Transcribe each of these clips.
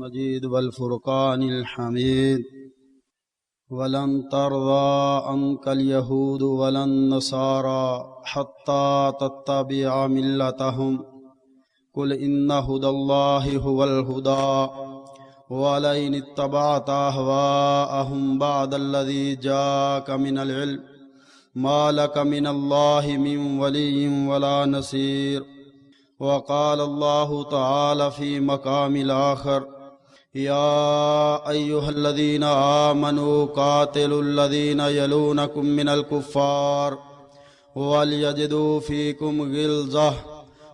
مجيد والفرقان الحميد ولن ترضى عنك اليهود ولا النصارى حتى تتبع ملتهم قل إن هدى الله هو الهدى ولئن اتبعت أهواءهم بعد الذي جاءك من العلم ما لك من الله من ولي ولا نصير. وقال الله تعالى في مقام الآخر يا أيها الذين آمنوا قاتلوا الذين يلونكم من الكفار وليجدوا فيكم غلظة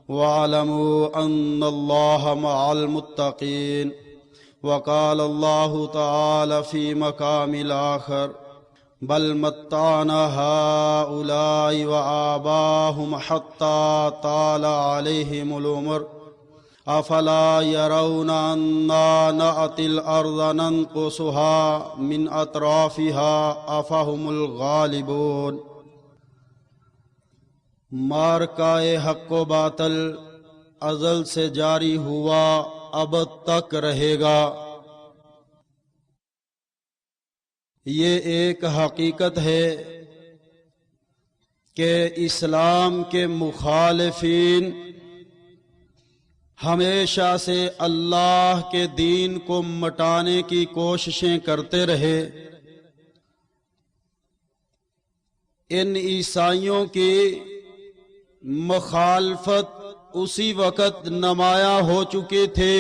واعلموا أن الله مع المتقين. وقال الله تعالى في مقام الآخر بل متعنا هؤلاء وآباهم حتى طال عليهم العمر أفلا يرون أنا نأتي الأرض ننقصها من أطرافها أفهم الغالبون. مارکہ حق و باطل ازل سے جاری ہوا، ابد تک رہے گا. یہ ایک حقیقت ہے کہ اسلام کے مخالفین ہمیشہ سے اللہ کے دین کو مٹانے کی کوششیں کرتے رہے. ان عیسائیوں کی مخالفت اسی وقت نمایاں ہو چکی تھی.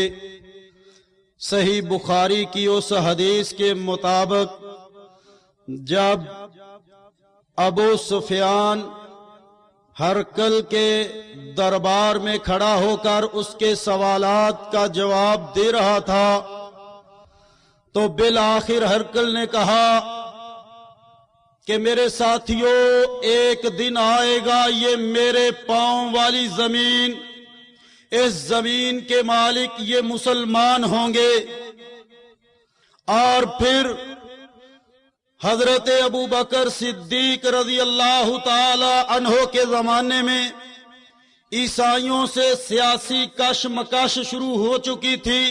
صحیح بخاری کی اس حدیث کے مطابق جب ابو سفیان ہرقل کے دربار میں کھڑا ہو کر اس کے سوالات کا جواب دے رہا تھا تو بالآخر ہرقل نے کہا کہ میرے ساتھیوں، ایک دن آئے گا یہ میرے پاؤں والی زمین، اس زمین کے مالک یہ مسلمان ہوں گے. اور پھر حضرت ابو بکر صدیق رضی اللہ تعالی عنہ کے زمانے میں عیسائیوں سے سیاسی کشمکش شروع ہو چکی تھی.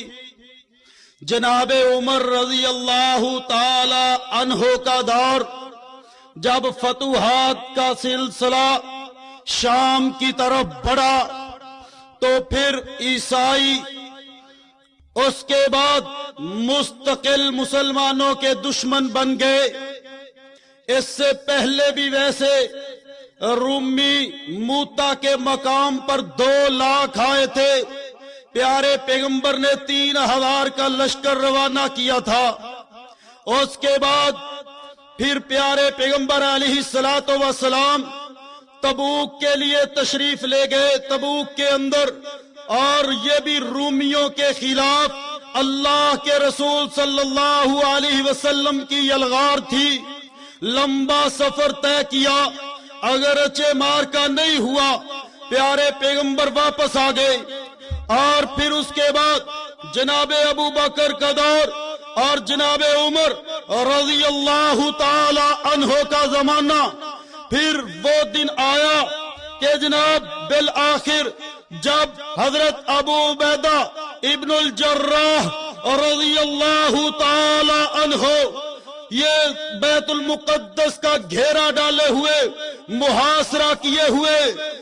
جناب عمر رضی اللہ تعالی عنہ کا دور، جب فتوحات کا سلسلہ شام کی طرف بڑھا تو پھر عیسائی اس کے بعد مستقل مسلمانوں کے دشمن بن گئے. اس سے پہلے بھی ویسے رومی موتا کے مقام پر 2 لاکھ آئے تھے. پیارے پیغمبر نے 3000 کا لشکر روانہ کیا تھا. اس کے بعد پھر پیارے پیغمبر علیہ الصلوۃ والسلام تبوک کے لیے تشریف لے گئے تبوک کے اندر، اور یہ بھی رومیوں کے خلاف اللہ کے رسول صلی اللہ علیہ وسلم کی یلغار تھی. لمبا سفر طے کیا، اگرچہ مارکا نہیں ہوا، پیارے پیغمبر واپس آ گئے. اور پھر اس کے بعد جناب ابو بکر کا دور اور جناب عمر رضی اللہ تعالی عنہ کا زمانہ. پھر وہ دن آیا کہ جناب بالآخر جب حضرت ابو عبیدہ ابن الجراح رضی اللہ تعالی عنہ یہ بیت المقدس کا گھیرا ڈالے ہوئے، محاصرہ کیے ہوئے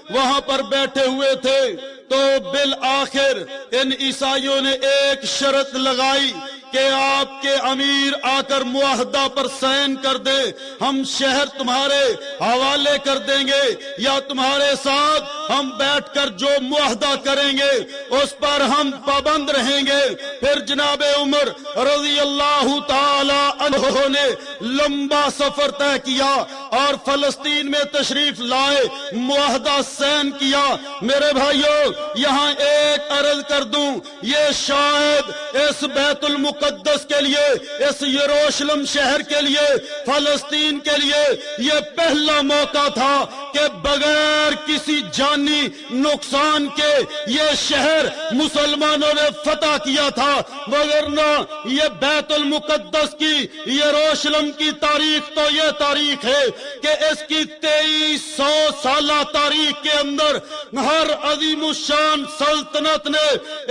وہاں پر بیٹھے ہوئے تھے، تو بالآخر ان عیسائیوں نے ایک شرط لگائی کہ آپ کے امیر آ کر معاہدہ پر سائن کر دے، ہم شہر تمہارے حوالے کر دیں گے یا تمہارے ساتھ ہم بیٹھ کر جو معاہدہ کریں گے اس پر ہم پابند رہیں گے. پھر جناب عمر رضی اللہ تعالی عنہ نے لمبا سفر طے کیا اور فلسطین میں تشریف لائے، معاہدہ سائن کیا. میرے بھائیوں، یہاں ایک عرض کر دوں، یہ شاید اس بیت المقدس کے لیے، اس یروشلم شہر کے لیے، فلسطین کے لیے یہ پہلا موقع تھا کہ بغیر کسی جانی نقصان کے یہ شہر مسلمانوں نے فتح کیا تھا، وگرنہ یہ بیت المقدس کی یروشلم کی تاریخ تو یہ تاریخ ہے کہ اس کی 2300 سالہ تاریخ کے اندر ہر عظیم الشان سلطنت نے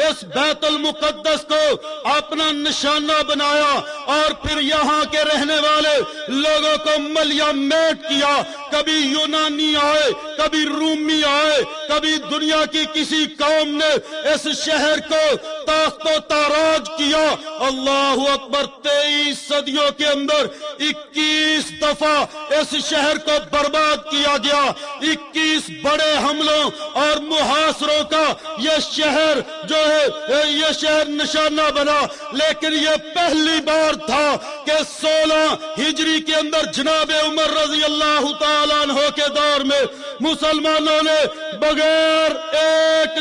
اس بیت المقدس کو اپنا نشانہ بنایا اور پھر یہاں کے رہنے والے لوگوں کو ملیا میٹ کیا۔ کبھی یونانی آئے، کبھی رومی آئے، کبھی دنیا کی کسی قوم نے اس شہر کو تاخت و تاراج کیا۔ اللہ اکبر، 23 صدیوں کے اندر 21 دفعہ اس شہر کو برباد کیا گیا۔ 21 بڑے حملوں اور محاصروں کا یہ شہر جو ہے یہ شہر نشانہ بنا، لیکن یہ پہلی بار تھا کہ 16 ہجری کے اندر جناب عمر رضی اللہ تعالیٰ عنہ کے دور میں مسلمانوں نے بغیر ایک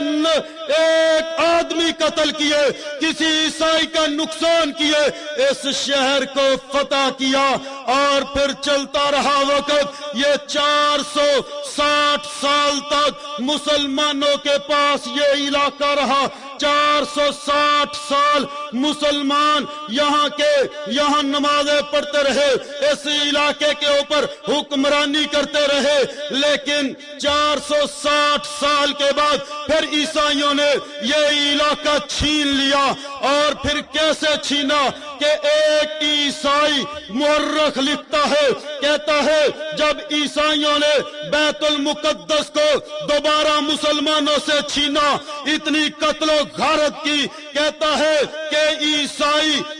آدمی قتل کیے، کسی عیسائی کا نقصان کیے، اس شہر کو فتح کیا۔ اور پھر چلتا رہا وقت، یہ 460 سال تک مسلمانوں کے پاس یہ علاقہ رہا۔ 460 سال مسلمان یہاں نمازیں پڑھتے رہے، اس علاقے کے اوپر حکمرانی کرتے رہے، لیکن 460 سال کے بعد پھر عیسائیوں نے یہ علاقہ چھین لیا۔ اور پھر کیسے چھینا کہ ایک عیسائی مورخ لکھتا ہے، کہتا ہے جب عیسائیوں نے بیت المقدس کو دوبارہ مسلمانوں سے چھینا، اتنی قتل و غارت کی، کہتا ہے کہ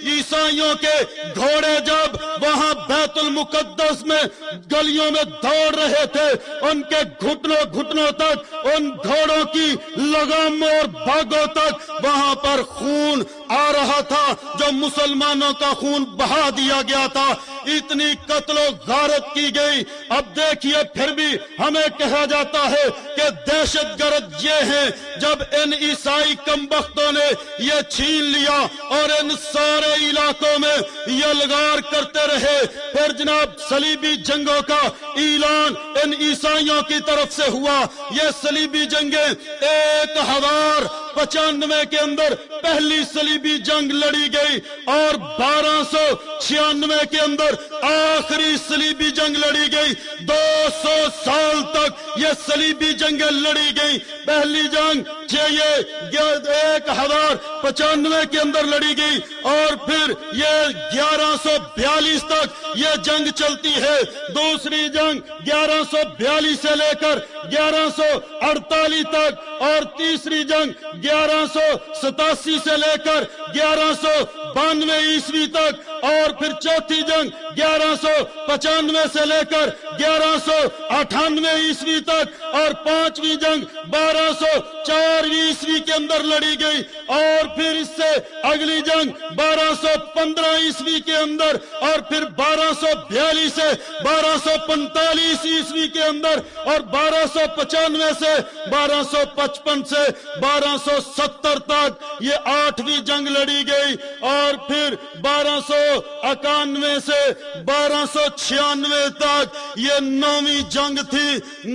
عیسائیوں کے گھوڑے جب وہاں بیت المقدس میں گلیوں میں دوڑ رہے تھے، ان کے گھٹنوں تک، ان گھوڑوں کی لگاموں اور بھاگوں تک وہاں پر خون آ رہا تھا، جو مسلمانوں کا خون بہا دیا گیا تھا۔ اتنی قتل و غارت کی گئی۔ اب دیکھیے پھر بھی ہمیں کہا جاتا ہے کہ دہشت گرد یہ ہیں، جب ان عیسائی کمبختوں نے یہ چھین لیا اور ان سارے علاقوں میں یلغار کرتے رہے، پھر جناب صلیبی جنگوں کا اعلان ان عیسائیوں کی طرف سے ہوا۔ یہ صلیبی جنگیں 1095 کے اندر پہلی صلیبی جنگ لڑی گئی اور 1296 کے اندر آخری صلیبی جنگ لڑی گئی۔ 200 سال تک یہ صلیبی جنگیں لڑی گئی۔ پہلی جنگ 1095 کے اندر لڑی گئی اور پھر یہ 1142 تک یہ جنگ چلتی ہے۔ دوسری جنگ 1142 سے لے کر 1148 تک، اور تیسری جنگ 1187 سے لے کر 1192 عیسوی تک، اور پھر چوتھی جنگ 1195 سے لے کر 1198 عیسوی تک، اور پانچویں جنگ 1204 عیسوی کے اندر لڑی گئی، اور پھر اس سے اگلی جنگ 1215 عیسوی کے اندر، اور پھر 1242 سے 1245 عیسوی کے اندر، اور 1295 سے 1255 سے 1270 تک یہ 8ویں جنگ لڑی گئی، اور پھر 1291 سے 1296 تک یہ 9ویں جنگ تھی۔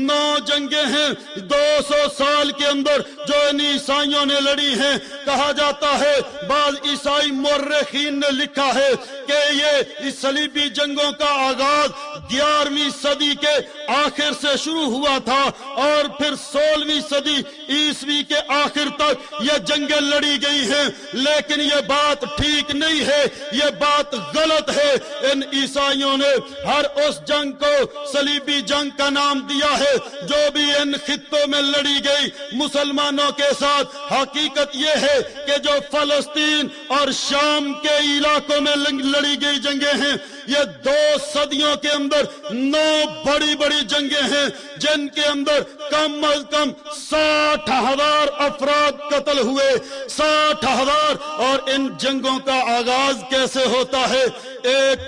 9 جنگیں ہیں 200 سال کے اندر جو ان عیسائیوں نے لڑی ہیں۔ کہا جاتا ہے، بعض عیسائی مورخین نے لکھا ہے کہ یہ صلیبی جنگوں کا آغاز 11ویں صدی کے آخر سے شروع ہوا تھا، اور پھر 16ویں صدی عیسوی کے آخر تک یہ جنگیں لڑی گئی ہیں۔ لیکن یہ بات ٹھیک نہیں ہے، یہ بات غلط ہے۔ ان عیسائیوں نے ہر اس جنگ کو صلیبی جنگ کا نام دیا ہے جو بھی ان خطوں میں لڑی گئی مسلمانوں کے ساتھ۔ حقیقت یہ ہے کہ جو فلسطین اور شام کے علاقوں میں لڑی گئی جنگیں ہیں، یہ 2 صدیوں کے اندر 9 بڑی بڑی جنگیں ہیں، جن کے اندر کم از کم 60,000 افراد قتل ہوئے، 60,000۔ اور ان جنگوں کا آغاز کیسے ہوتا ہے؟ ایک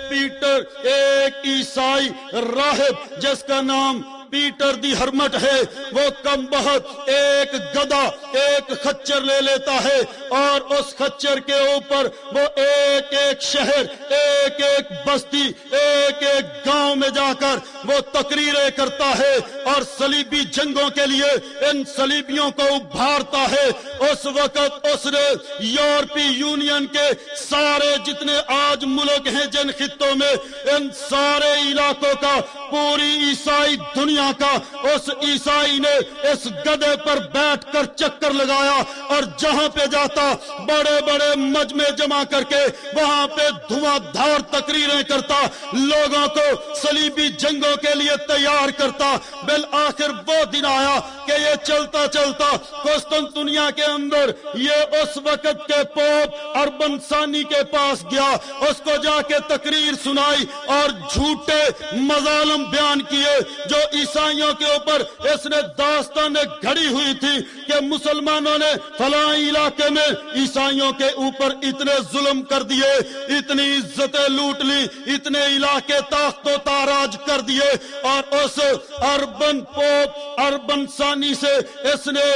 عیسائی راہب جس کا نام پیٹر دی ہرمٹ ہے وہ کم بہت ایک گدھا ایک خچر لے لیتا ہے اور اس خچر کے اوپر وہ ایک ایک شہر ایک ایک بستی ایک ایک گاؤں میں جا کر وہ تقریریں کرتا ہے اور صلیبی جنگوں کے لیے ان صلیبیوں کو ابھارتا ہے۔ اس وقت اس نے یورپی یونین کے سارے جتنے آج ملک ہیں جن خطوں میں ان سارے علاقوں کا پوری عیسائی دنیا کا اس عیسائی نے اس گدھے پر بیٹھ کر چکر لگایا اور جہاں پہ جاتا بڑے بڑے مجمع جمع کر کے وہاں پہ دھواں دھار تقریریں کرتا، لوگوں کو صلیبی جنگوں کے لیے تیار کرتا۔ بالآخر وہ دن آیا کہ یہ چلتا چلتا قسطنطنیہ کے اندر یہ اس وقت کے پوپ اربن ثانی کے پاس گیا، اس کو جا کے تقریر سنائی اور جھوٹے مظالم بیان کیے جو عیسائیوں کے اوپر اس نے داستانیں گھڑی ہوئی تھی کہ مسلمانوں نے فلاں علاقے میں عیسائیوں کے اوپر اتنے ظلم کر دیے، اتنی عزتیں لوٹ لی، اتنے علاقے تاخت و تاراج کر دیے، اور اس اربن پوپ اربن ثانی سے اس نے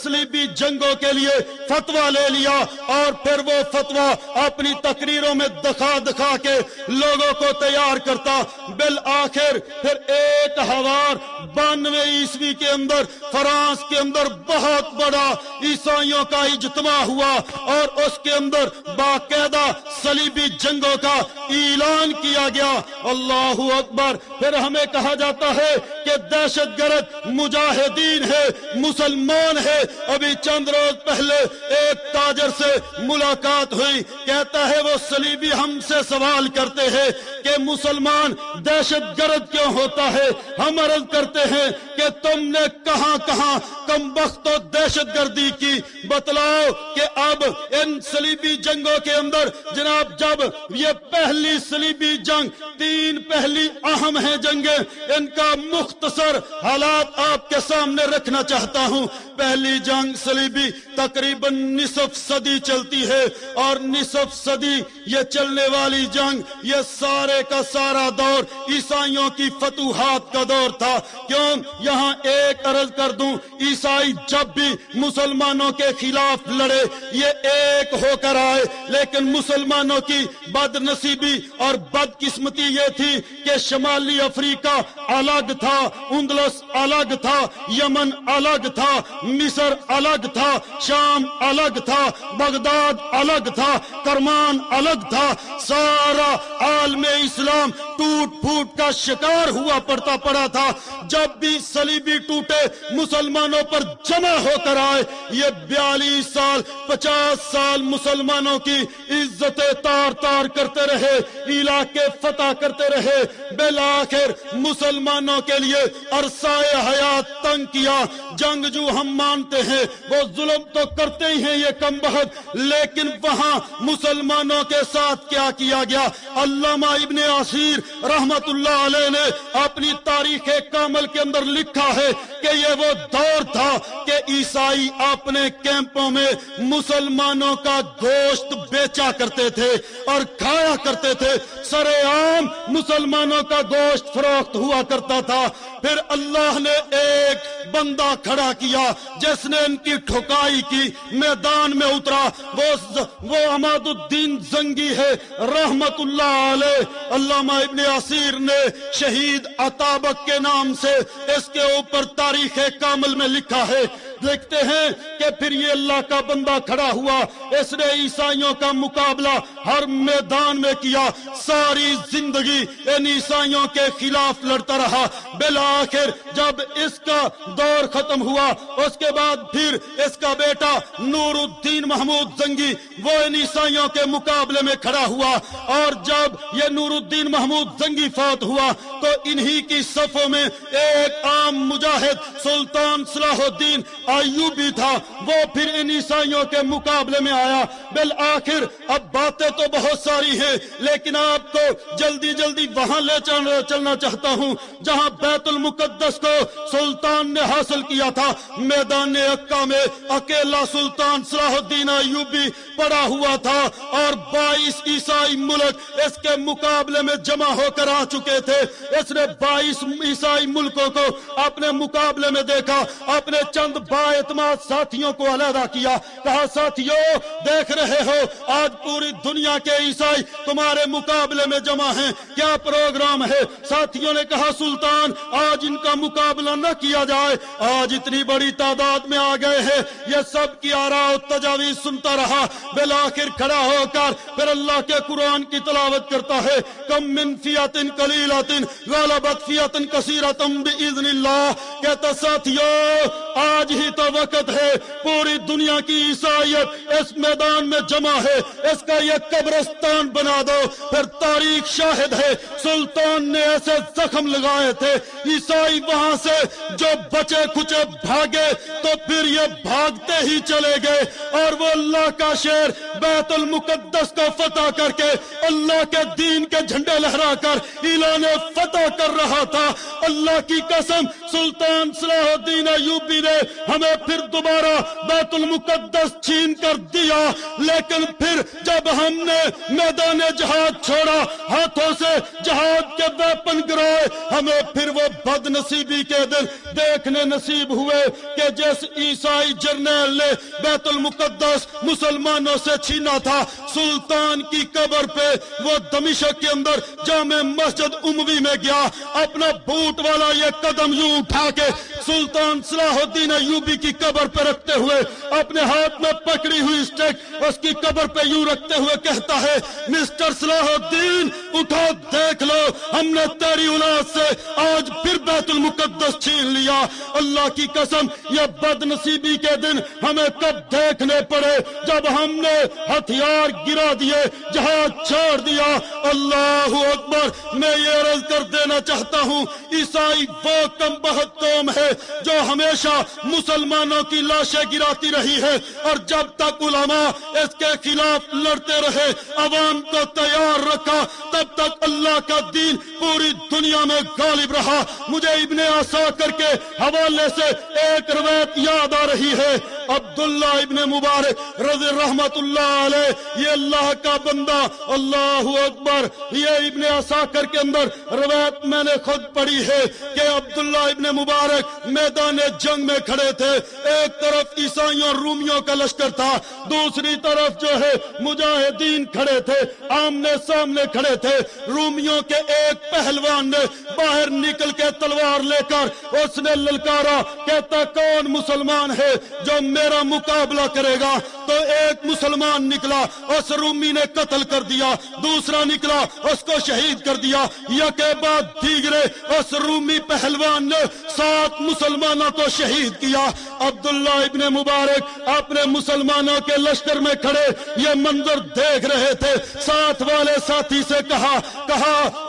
صلیبی جنگوں کے لیے فتویٰ لے لیا اور پھر وہ فتویٰ اپنی تقریروں میں دکھا دکھا کے لوگوں کو تیار کرتا۔ بالآخر پھر 1092 عیسوی کے اندر فرانس کے اندر بہت بڑا عیسائیوں کا اجتماع ہوا اور اس کے اندر باقاعدہ صلیبی جنگوں کا اعلان کیا گیا۔ اللہ اکبر۔ پھر ہمیں کہا جاتا ہے کہ دہشت گرد مجاہدین ہے، مسلمان ہے۔ ابھی چند روز پہلے ایک تاجر سے ملاقات ہوئی، کہتا ہے وہ صلیبی ہم سے سوال کرتے ہیں کہ مسلمان دہشت گرد کیوں ہوتا ہے؟ ہم عرض کرتے ہیں کہ تم نے کہاں کہاں کم بخت و دہشت گردی کی، بتلاؤ کہ اب ان صلیبی جنگوں کے اندر جناب جب یہ پہلی صلیبی جنگ، 3 پہلی اہم ہیں جنگیں، ان کا مختصر حالات آپ کے سامنے رکھنا چاہتا ہوں۔ پہلی جنگ صلیبی تقریباً نصف صدی چلتی ہے اور نصف صدی یہ چلنے والی جنگ یہ سارے کا سارا دور عیسائیوں کی فتوحات کا دور تھا۔ کیوں؟ یہاں ایک عرض کر دوں، عیسائی جب بھی مسلمانوں کے خلاف لڑے یہ ایک ہو کر آئے، لیکن مسلمانوں کی بد نصیبی اور بد قسمتی یہ تھی کہ شمالی افریقہ الگ تھا، اندلس الگ تھا، یمن الگ تھا، مصر الگ تھا، شام الگ تھا، بغداد الگ تھا، کرمان الگ تھا۔ سارا عالم اسلام ٹوٹ پھوٹ کا شکار ہوا پڑا تھا۔ جب بھی صلیبی ٹوٹے مسلمانوں پر جمع ہو کر آئے، یہ 42 سال 50 سال مسلمانوں کی عزتیں تار تار کرتے رہے، علاقے فتح کرتے رہے، بالآخر مسلمانوں کے لیے عرصہ حیات تنگ کیا۔ جنگجو ہم مانتے ہیں وہ ظلم تو کرتے ہی ہیں یہ کم بخت، لیکن وہاں مسلمانوں کے ساتھ کیا کیا گیا؟ علامہ ابن عثیر رحمت اللہ علیہ نے اپنی تاریخ کامل کے اندر لکھا ہے کہ یہ وہ دور تھا کہ عیسائی اپنے کیمپوں میں مسلمانوں کا گوشت بیچا کرتے تھے اور کھایا کرتے تھے، سرے عام مسلمانوں کا گوشت فروخت ہوا کرتا تھا۔ پھر اللہ نے ایک بندہ کھڑا کیا جس نے ان کی ٹھکائی کی، میدان میں اترا، وہ عماد الدین زنگی ہے رحمت اللہ علیہ۔ علامہ ابن عثیر نے شہید عطابق کے نام سے اس کے اوپر تاریخ کامل میں لکھا ہے۔ دیکھتے ہیں کہ پھر یہ اللہ کا بندہ کھڑا ہوا، اس نے عیسائیوں کا مقابلہ ہر میدان میں کیا، ساری زندگی ان عیسائیوں کے خلاف لڑتا رہا۔ بالآخر جب اس کا دور ختم ہوا اس کے بعد پھر اس کا بیٹا نور الدین محمود زنگی وہ ان عیسائیوں کے مقابلے میں کھڑا ہوا، اور جب یہ نور الدین محمود زنگی فوت ہوا تو انہی کی صفوں میں ایک عام مجاہد سلطان صلاح الدین ایوبی تھا وہ پھر ان عیسائیوں کے مقابلے میں آیا۔ بالآخر اب باتیں تو بہت ساری ہیں لیکن آپ کو جلدی جلدی وہاں لے چلنا چاہتا ہوں جہاں بیت المقدس کو سلطان نے حاصل کیا تھا۔ میدان عکا میں اکیلا سلطان صلاح الدین ایوبی پڑا ہوا تھا اور 22 عیسائی ملک اس کے مقابلے میں جمع ہو کر آ چکے تھے۔ اس نے 22 عیسائی ملکوں کو اپنے مقابلے میں دیکھا، اپنے چند با اعتماد ساتھیوں کو علیحدہ کیا، کہا ساتھیوں دیکھ رہے ہو آج پوری دنیا کے عیسائی تمہارے مقابلے میں جمع ہیں، کیا پروگرام ہے؟ ساتھیوں نے کہا سلطان آج ان کا مقابلہ نہ کیا جائے، آج اتنی بڑی تعداد میں آ گئے ہیں۔ یہ سب کی آراء و تجاویز سنتا رہا، بالآخر کھڑا ہو کر پھر اللہ کے قرآن کی تلاوت کرتا ہے، کم من فیۃ قلیلۃ غلبت فیۃ کثیرۃ باذن اللہ۔ کہتا ساتھیوں آج ہی تو وقت ہے، پوری دنیا کی عیسائیت اس میدان میں جمع ہے، اس کا یہ قبرستان بنا دو۔ پھر تاریخ شاہد ہے سلطان نے ایسے زخم لگائے تھے، عیسائی وہاں سے جو بچے کھچے بھاگے تو پھر یہ بھاگتے ہی چلے گئے اور وہ اللہ کا شیر بیت المقدس کو فتح کر کے اللہ کے دین کے جھنڈے لہرا کر اعلان فتح کر رہا تھا۔ اللہ کی قسم سلطان صلاح الدین ایوبی نے ہمیں پھر دوبارہ بیت المقدس چھین کر دیا، لیکن پھر جب ہم نے میدان جہاد چھوڑا، ہاتھوں سے جہاد کے ویپن گرائے، ہمیں پھر وہ بد نصیبی کے دن دیکھنے نصیب ہوئے کہ جس عیسائی جرنیل نے بیت المقدس مسلمانوں سے چھینا تھا، سلطان کی قبر پہ وہ دمشق کے اندر جامع مسجد اموی میں گیا، اپنا بوٹ والا یہ قدم یوں اٹھا کے سلطان صلاح الدین ایوبی کی قبر پہ رکھتے ہوئے اپنے ہاتھ میں پکڑی ہوئی اسٹک اس کی قبر پہ یوں رکھتے ہوئے کہتا ہے مسٹر صلاح الدین اٹھو دیکھ لو، ہم نے تیری اولاد سے آج پھر بیت المقدس چھین لیا۔ اللہ کی قسم یہ بد نصیبی کے دن ہمیں کب دیکھنے پڑے جب ہم نے ہتھیار گرا دیے، جہاد چھوڑ دیا۔ اللہ اکبر۔ میں یہ عرض کر دینا چاہتا ہوں عیسائی وہ کم بخت قوم ہے جو ہمیشہ مسلمانوں کی لاشیں گراتی رہی ہے اور جب تک علماء اس کے خلاف لڑتے رہے، عوام کو تیار رکھا، تب تک اللہ کا دین پوری دنیا میں غالب رہا۔ مجھے ابن عساکر کے حوالے سے ایک روایت یاد آ رہی ہے، عبداللہ ابن مبارک رضی رحمت اللہ علیہ، یہ اللہ کا بندہ، اللہ اکبر، یہ ابن عساکر کے اندر روایت میں نے خود پڑھی ہے کہ عبداللہ ابن مبارک میدان جنگ میں کھڑے تھے، ایک طرف عیسائیوں اور رومیوں کا لشکر تھا، دوسری طرف جو ہے مجاہدین کھڑے تھے، آمنے سامنے کھڑے تھے۔ رومیوں کے ایک پہلوان نے باہر نکل کے تلوار لے کر اس نے للکارا، کہتا کون مسلمان ہے جو میرا مقابلہ کرے گا؟ تو ایک مسلمان نکلا، اس رومی نے قتل کر دیا، دوسرا نکلا اس کو شہید کر دیا، یکے بعد دیگرے اس رومی پہلوان نے 7 مسلمانوں کو شہید کیا۔ عبداللہ ابن مبارک اپنے مسلمانوں کے لشکر میں کھڑے یہ منظر دیکھ رہے تھے، ساتھ والے ساتھی سے کہا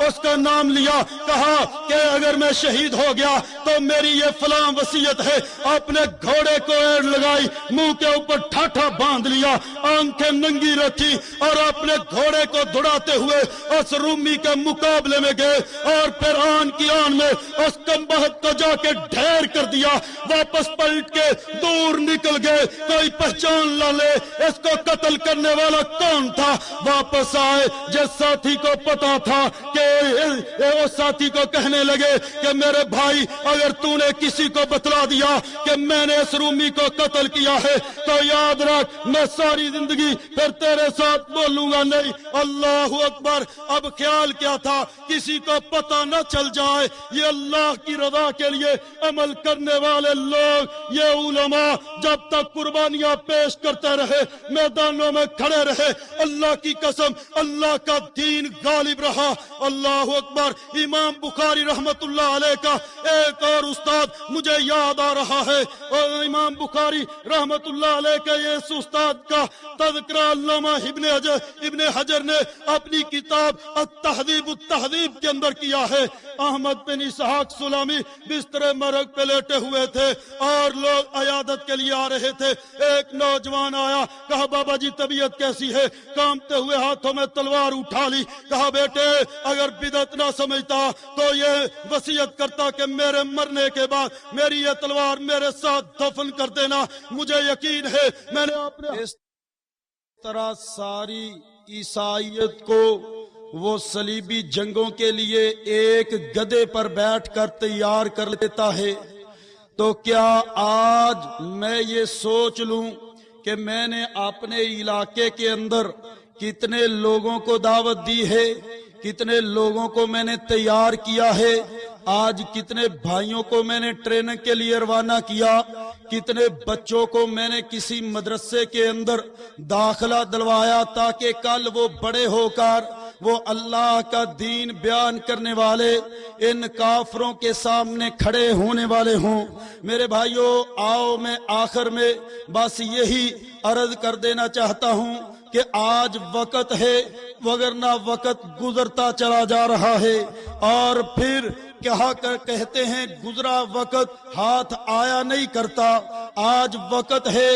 اس کا نام لیا، کہا کہ اگر میں شہید ہو گیا تو میری یہ فلاں وصیت ہے، اپنے گھوڑے کو ایڑ لگائی، منہ کے اوپر ٹھاٹھا باندھ لیا، آنکھیں ننگی رکھی اور اپنے گھوڑے کو دوڑاتے ہوئے اس رومی کے مقابلے میں گئے اور پھر آن کی آن میں اس کمبخت کو جا کے ڈھیر کر دیا، واپس پلٹ کے دور نکل گئے، کوئی پہچان نہ لے اس کو قتل کرنے والا کون تھا۔ واپس آئے، جس ساتھی کو پتا تھا کہ اس ساتھی کو کہنے لگے کہ میرے بھائی اگر تو نے کسی کو بتلا دیا کہ میں نے اس رومی کو قتل کیا ہے تو یاد رکھ میں ساری زندگی پھر تیرے ساتھ بولوں گا نہیں۔ اللہ اکبر۔ اب خیال کیا تھا کسی کو پتہ نہ چل جائے، یہ اللہ کی رضا کے لیے عمل کرنے والے لوگ، یہ علماء جب تک قربانیاں پیش کرتے رہے، میدانوں میں کھڑے رہے، اللہ کی قسم اللہ کا دین غالب رہا۔ اللہ اکبر۔ امام بخاری رحمت اللہ علیہ کا ایک اور استاد مجھے یاد آ رہا ہے، اور امام بخاری رحمت اللہ علیہ کے اس استاد کا تذکرہ علامہ ابن حجر نے اپنی کتاب التہذیب التہذیب کے اندر کیا ہے۔ احمد بن اسحاق سلامی بستر مرگ پہ لیٹے ہوئے تھے اور لوگ عیادت کے لیے آ رہے تھے. ایک نوجوان آیا, کہا بابا جی طبیعت کیسی ہے؟ کامتے ہوئے ہاتھوں میں تلوار اٹھا لی. کہا بیٹے اگر بدعت نہ سمجھتا تو یہ وصیت کرتا کہ میرے مرنے کے بعد میری یہ تلوار میرے ساتھ دفن کر دینا. مجھے یقین ہے میں نے اپنے اس طرح ساری عیسائیت کو وہ صلیبی جنگوں کے لیے ایک گدھے پر بیٹھ کر تیار کر لیتا ہے. تو کیا آج میں یہ سوچ لوں کہ میں نے اپنے علاقے کے اندر کتنے لوگوں کو دعوت دی ہے, کتنے لوگوں کو میں نے تیار کیا ہے, آج کتنے بھائیوں کو میں نے ٹریننگ کے لیے روانہ کیا, کتنے بچوں کو میں نے کسی مدرسے کے اندر داخلہ دلوایا تاکہ کل وہ بڑے ہو کر وہ اللہ کا دین بیان کرنے والے ان کافروں کے سامنے کھڑے ہونے والے ہوں. میرے بھائیوں آؤ میں آخر میں بس یہی عرض کر دینا چاہتا ہوں کہ آج وقت ہے, وگرنہ وقت گزرتا چلا جا رہا ہے. اور پھر کہتے ہیں گزرا وقت ہاتھ آیا نہیں کرتا. آج وقت ہے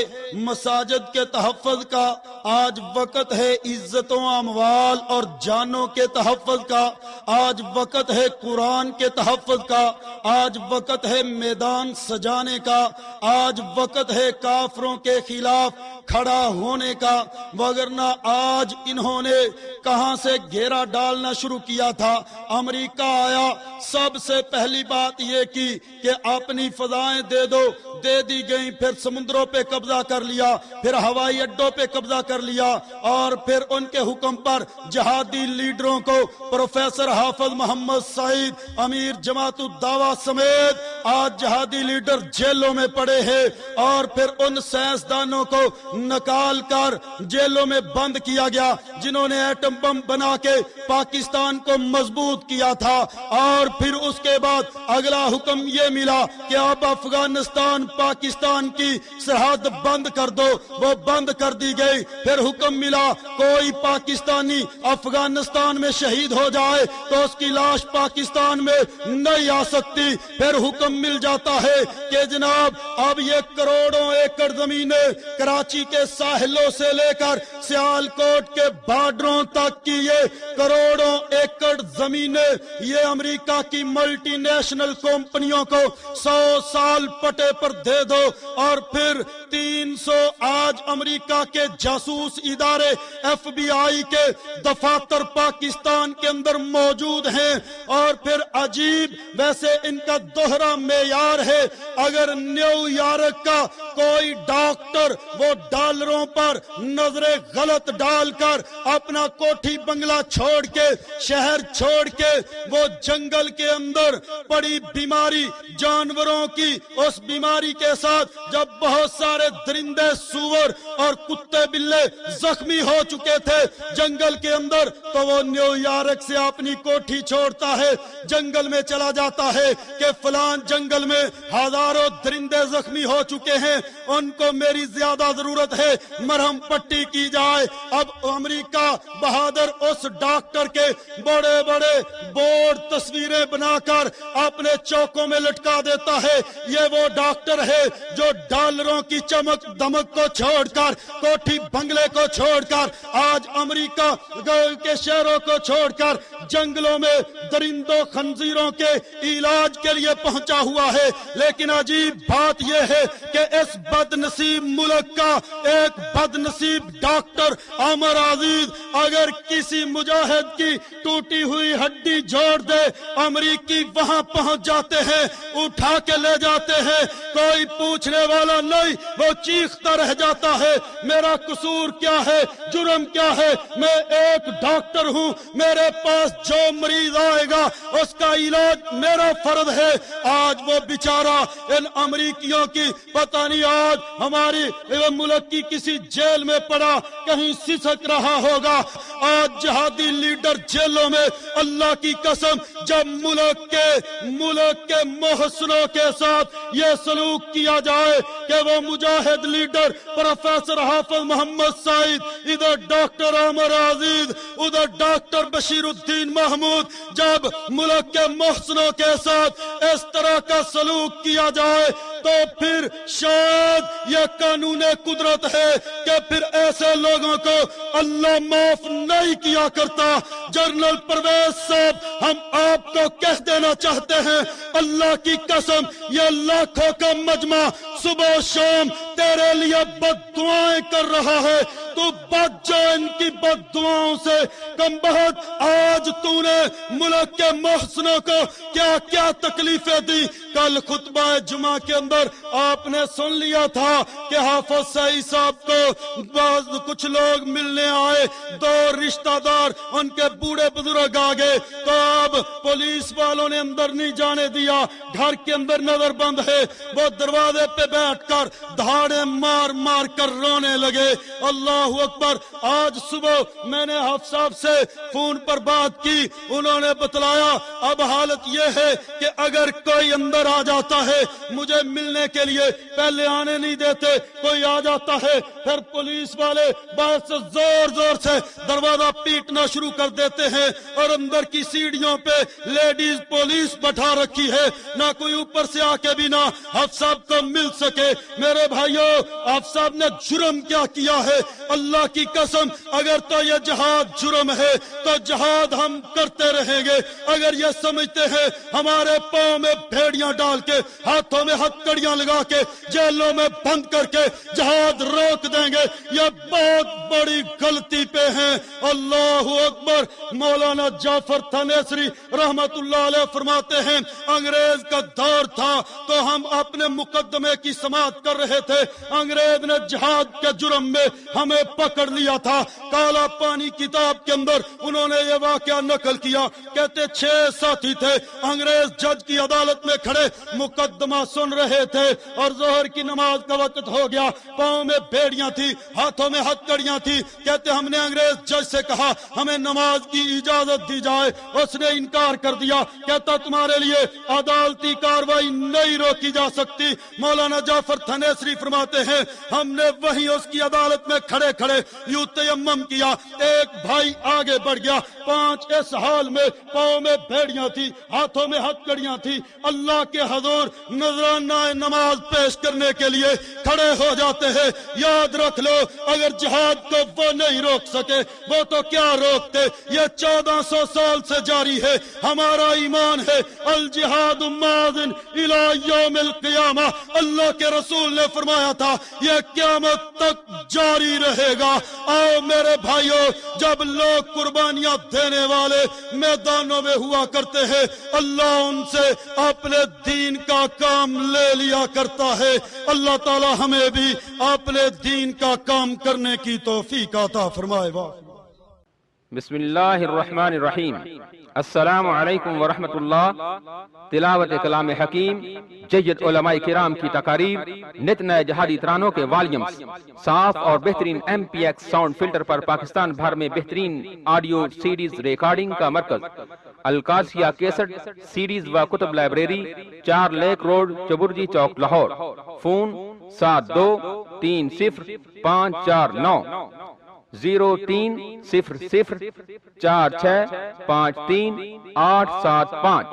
مساجد کے تحفظ کا, آج وقت ہے عزتوں اموال اور جانوں کے تحفظ کا, آج وقت ہے قرآن کے تحفظ کا, آج وقت ہے میدان سجانے کا, آج وقت ہے کافروں کے خلاف کھڑا ہونے کا. وگرنہ آج انہوں نے کہاں سے گھیرا ڈالنا شروع کیا تھا. امریکہ آیا, سب سے پہلی بات یہ کی کہ اپنی فضائیں دے دو, دے دی گئیں. پھر سمندروں پہ قبضہ کر لیا, پھر ہوائی اڈوں پہ قبضہ کر لیا, اور پھر ان کے حکم پر جہادی لیڈروں کو پروفیسر حافظ محمد سعید امیر جماعت الدعوہ سمیت آج جہادی لیڈر جیلوں میں پڑے ہیں. اور پھر ان سائنسدانوں کو نکال کر جیلوں میں بند کیا گیا جنہوں نے ایٹم بم بنا کے پاکستان کو مضبوط کیا تھا. اور پھر اس کے بعد اگلا حکم یہ ملا کہ اب افغانستان پاکستان کی سرحد بند کر دو, وہ بند کر دی گئی. پھر حکم ملا کوئی پاکستانی افغانستان میں شہید ہو جائے تو اس کی لاش پاکستان میں نہیں آ سکتی. پھر حکم مل جاتا ہے کہ جناب اب یہ کروڑوں ایکڑ زمینیں کراچی کے ساحلوں سے لے کر سیالکوٹ کے بارڈروں تک کی یہ کروڑوں ایکڑ زمینیں یہ امریکہ کی ملٹی نیشنل کمپنیوں کو 100 سال پٹے پر دے دو. اور پھر 300 آج امریکہ کے جاسوس ادارے ایف بی آئی کے دفاتر پاکستان کے اندر موجود ہیں. اور پھر عجیب ویسے ان کا دوہرا معیار ہے, اگر نیو یارک کا کوئی ڈاکٹر وہ ڈالروں پر نظریں غلط ڈال کر اپنا کوٹھی بنگلہ چھوڑ کے شہر چھوڑ کے وہ جنگل کے اندر پڑی بیماری جانوروں کی اس بیماری کے ساتھ جب بہت سارے درندے سور اور کتے بلے زخمی ہو چکے تھے جنگل کے اندر, تو وہ نیو یارک سے اپنی کوٹھی چھوڑتا ہے, جنگل میں چلا جاتا ہے کہ فلان جنگل میں ہزاروں درندے زخمی ہو چکے ہیں, ان کو میری زیادہ ضرورت ہے, مرہم پٹی کی جائے. اب امریکہ بہادر اس ڈاکٹر کے بڑے بڑے بورڈ تصویریں بنا کر اپنے چوکوں میں لٹکا دیتا ہے. یہ وہ ڈاکٹر ہے جو ڈالروں کی چمک دمک کو چھوڑ کر کوٹھی بنگلے کو چھوڑ کر آج امریکہ کے شہروں کو چھوڑ کر جنگلوں میں درندوں خنزیروں کے علاج کے لیے پہنچا ہوا ہے. لیکن عجیب بات یہ ہے کہ اس بد نصیب ملک کا ایک بد نصیب ڈاکٹر عامر عزیز اگر کسی مجاہد کی ٹوٹی ہوئی ہڈی جوڑ دے, امریکی وہاں پہنچ جاتے ہیں, اٹھا کے لے جاتے ہیں, کوئی پوچھنے والا نہیں, وہ چیختا رہ جاتا ہے میرا قصور کیا ہے, جرم کیا ہے, میں ایک ڈاکٹر ہوں, میرے پاس جو مریض آئے گا اس کا علاج میرا فرض ہے. آج وہ بیچارہ ان امریکیوں کی پتہ نہیں آج ہماری ملک کی کسی جیل میں پڑا کہیں سسک رہا ہوگا. آج جہادی لیڈر جیلوں میں, اللہ کی قسم جب ملک کے محسنوں کے ساتھ یہ سلوک کیا جائے کہ وہ مجاہد لیڈر پروفیسر حافظ محمد سعید, ادھر ڈاکٹر عامر عزیز, ادھر ڈاکٹر بشیر الدین حسین محمود جب ملک کے محسنوں کے ساتھ اس طرح کا سلوک کیا جائے تو پھر شاید یہ قانون قدرت ہے کہ پھر ایسے لوگوں کو اللہ معاف نہیں کیا کرتا۔ جنرل پرویز صاحب، ہم آپ کو کہہ دینا چاہتے ہیں، اللہ کی قسم یہ لاکھوں کا مجمع صبح و شام تیرے لیے بد دعائیں کر رہا ہے، تو بچ جا ان کی بد دعاؤں سے۔ کم بہت آج تو نے ملک کے محسنوں کو کیا کیا تکلیفیں دی۔ کل خطبہ جمعہ کے اندر آپ نے سن لیا تھا کہ حافظ سعید صاحب کو کچھ لوگ ملنے آئے، دو رشتہ دار، ان کے بوڑھے بزرگ آگے، تو اب پولیس والوں نے اندر نہیں جانے دیا، گھر کے اندر نظر بند ہے، وہ دروازے پہ بیٹھ کر دھاڑے مار مار کر رونے لگے۔ اللہ اکبر۔ آج صبح میں نے حافظ صاحب سے فون پر بات کی، انہوں نے بتلایا اب حالت یہ ہے کہ اگر کوئی اندر آ جاتا ہے مجھے ملنے کے لیے، پہلے آنے نہیں دیتے، کوئی آ جاتا ہے پھر پولیس والے باہر سے زور زور سے دروازہ پیٹنا شروع کر دیتے ہیں، اور اندر کی سیڑھیوں پہ لیڈیز پولیس بٹھا رکھی ہے، نہ کوئی اوپر سے آ کے بھی نہ حافظ صاحب کو مل سکے۔ میرے بھائیوں، حافظ صاحب نے جرم کیا کیا ہے؟ اللہ کی قسم اگر تو یہ جہاد جرم ہے تو جہاد ہم کرتے رہیں گے۔ اگر یہ سمجھتے ہیں ہمارے پاؤں میں بھیڑیاں ڈال کے، ہاتھوں میں ہتکڑیاں لگا کے، جیلوں میں بند کر کے جہاد روک دیں گے، یہ بہت بڑی غلطی پہ ہیں۔ اللہ اکبر۔ مولانا جعفر تھانیسری رحمت اللہ علیہ فرماتے ہیں انگریز کا دور تھا تو ہم اپنے مقدمے کی سماعت کر رہے تھے، انگریز نے جہاد کے جرم میں ہمیں پکڑ لیا تھا۔ کالا پانی کتاب کے اندر انہوں نے یہ واقعہ نقل کیا، کہتے 6 ساتھی تھے، انگریز جج کی عدالت میں کھڑے مقدمہ سن رہے تھے، اور ظہر کی نماز کا وقت ہو گیا، پاؤں میں بیڑیاں تھی، ہاتھوں میں ہتکڑیاں تھی۔ کہتے ہم نے انگریز جج سے کہا ہمیں نماز کی اجازت دی جائے، اس نے انکار کر دیا، کہتا تمہارے لیے عدالتی کاروائی نہیں روکی جا سکتی۔ مولانا جعفر تھانیسری فرماتے ہیں ہم نے وہیں اس کی عدالت میں کھڑے کھڑے یوں تیمم کیا، ایک بھائی آگے بڑھ گیا، 5 اس حال میں پاؤں میں بھیڑیاں تھی، ہاتھوں میں ہتکڑیاں تھی، اللہ کے حضور نذرانہ نماز پیش کرنے کے لیے کھڑے ہو جاتے ہیں۔ یاد رکھ لو اگر جہاد کو وہ نہیں روک سکے وہ تو کیا روکتے؟ یہ 1400 سال سے جاری ہے، ہمارا ایمان ہے الجہاد ماضٍ الی یوم القیامہ، اللہ کے رسول نے فرمایا تھا یہ قیامت تک جاری رہے گا۔ آؤ میرے بھائیوں، جب لوگ قربانیاں دینے والے میدانوں میں ہوا کرتے ہیں اللہ ان سے اپنے دین کا کام لے لیا کرتا ہے۔ اللہ تعالی ہمیں بھی اپنے دین کا کام کرنے کی توفیق عطا فرمائے۔ بسم اللہ الرحمن الرحیم۔ السلام علیکم ورحمۃ اللہ۔ تلاوت کلام حکیم، جید علماء کرام کی تقاریر، نت نئے جہادی ترانوں کے والیومز، صاف اور بہترین MPX ساؤنڈ فلٹر پر پاکستان بھر میں بہترین آڈیو سیڈیز ریکارڈنگ کا مرکز، القادسیہ کیسٹ سیڈیز و کتب لائبریری، 4 لیک روڈ، چبرجی چوک، لاہور۔ فون 72300549 03004653 875۔